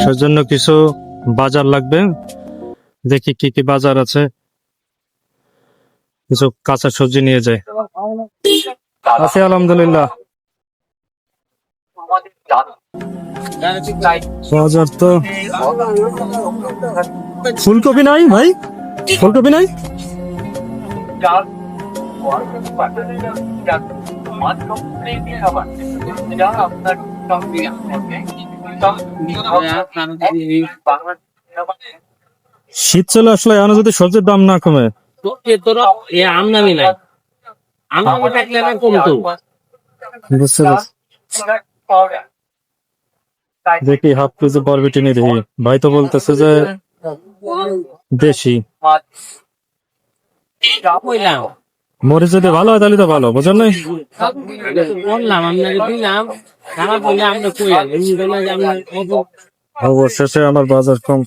সেজন্য কিছু বাজার লাগবে, দেখি কি কি বাজার আছে, কিছু কাঁচা সবজি নিয়ে যাই। আছি আলহামদুলিল্লাহ। বাজার তো ফুলকপি নাই ভাই, ফুলকপি নাই। শীত চলে আসলে এখন যদি সবজির দাম না কমে, আমদানি নাই, আমদানি থাকলে না কমতো। বুঝতে পারছি। দেখি হাফ কেজি বরবটি নিয়ে দেখি, ভাই তো বলতেছে যে দেশি মরিচ যদি ভালো হয় তাহলে তো ভালো, বুঝলেন নাই? বললাম আপনাকে দিলাম, খারাপ হলে আমরা কই অবশেষে আমার বাজার কম।